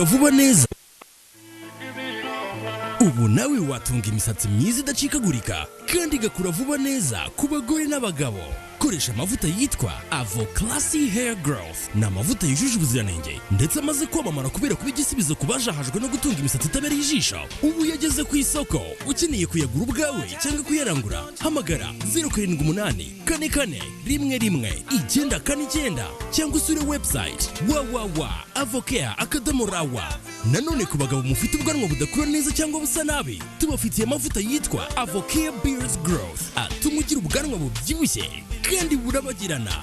vuba neza. Ubu nawe watunga imisatsi myiza idacikagurika kandi igakura vuba neza ku bagore n'abagabo. Koresha amavuta yitwa Avo Classy Hair Growth. Ni amavuta yujuje ubuziranenge ndetse amaze kwamamara kubera kuba igisubizo ku bajahajwe no gutunga imisatsi itabereye ijisho. Ubu yageze ku isoko. Ukeneye kuyagura ubwawe cyangwa kuyarangura, hamagara 07881111 cyangwa usure website www.avocare.rawa. Nanone ku bagabo mufite ubwanwa budakura neza cyangwa busa nabi, tubafitiye amavuta yitwa Avocare Beard Growth atuma ugira ubwanwa bubyibushye kandi burabagirana.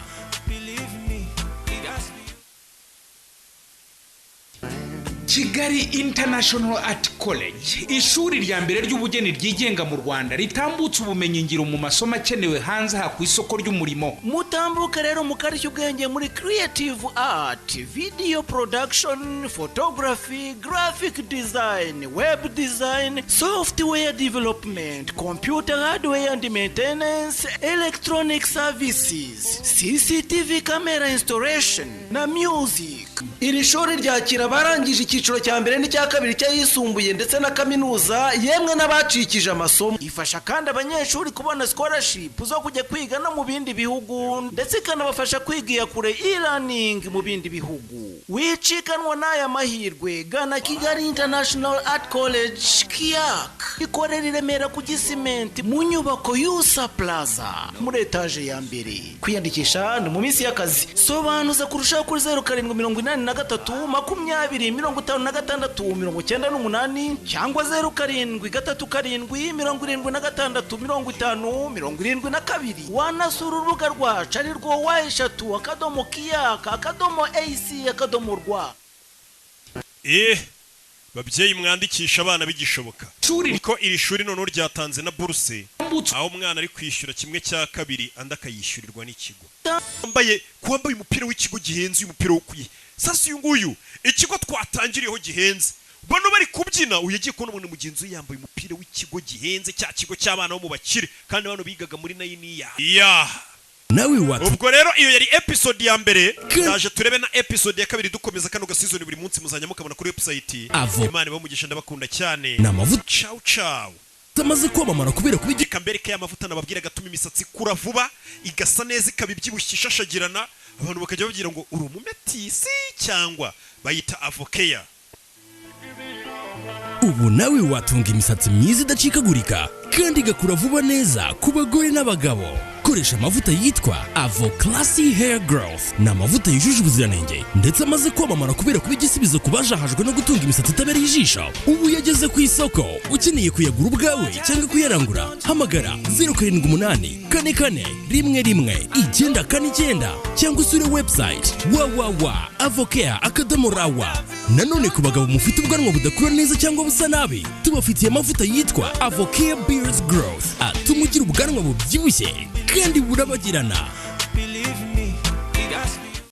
Kigali International Art College, ishuri rya mbere ry'ubugeni ryigenga mu Rwanda ritambutse ubumenyi ngiro mu masomo akenewe hanze ha ku isoko ry'umurimo. Mutambuka rero mukarishya ubwenge muri creative art, video production, photography, graphic design, web design, software development, computer hardware and maintenance, electronic services, CCTV camera installation na music. Iri shuri ryakira barangije icyiciro cya mbere n'icya kabiri cyayisumbuye ndetse na kaminuza, yemwe n'abacikije amasomo. Ifasha kandi abanyeshuri kubona scholarship zo kujya kwiga no mu bindi bihugu ndetse kanabafasha kwigira kure e-learning mu bindi bihugu. Wicikanwa n'aya mahirwe, gana Kigali International Art College KIAC. Ikorera i Remera ku Gisimenti mu nyubako y'Usa Plaza muri etage ya mbere. Kwiyandikisha ni mu minsi y'akazi. Sobanuza kurushaho kuri 0783205698 cyangwa 0737765072. Wanasura urubuga rwacu ari rwo wa3.kiak.ac.rw. Babyeyi mwandikisha abana bigishoboka. Niko iri shuri none ryatanze na buruse aho umwana ari kwishyura kimwe cya kabiri andi akayishyurirwa n'ikigo. Kwambaye umupira w'ikigo gihenze, umupira wo kuyi. Sasa uyu nguyu ikigo twatangiriyeho gihenze. Bano bari kubyina uyagiye kubona umuntu mugenzi yambaye umupira w'ikigo gihenze, cya kigo cy'abana bo mu bakire kandi abantu bigaga muri nayiniya. Nawe watu. Ubwo rero iyo yari episode ya mbere, naje turebe na episode ya kabiri dukomeza kano season buri munsi muzanya mukabona kuri website. Imana bamugisha ndabakunda cyane. Namavuta ciao. Tamaze kwamamara kubera kubigika mbere ke y'amavuta nababwira gatuma imisatsi kura vuba, igasa neza ikabibyibushye ishashagirana, abantu bakajya bagira ngo uri umumetisi cyangwa bayita Avocare. Ubu nawe watunga imisatsi myiza idacikagurika kandi igakura vuba neza ku bagore n'abagabo. Koresha amavuta yitwa Avo Classy Hair Growth. Ni amavuta yujuje ubuziranenge ndetse amaze kwamamara kubera kuba igisubizo ku bajahajwe no gutunga imisatsi itabereye ijisho. Ubu yageze ku isoko. Ukeneye kuyagura ubwawe cyangwa kuyarangura, hamagara 07881111 cyangwa usure website www.avocare.rawa. Nanone ku bagabo mufite ubwanwa budakura neza cyangwa busa nabi, tubafitiye amavuta yitwa Avocare Beard Growth atuma ugira ubwanwa bubyibushye kandi burabagirana.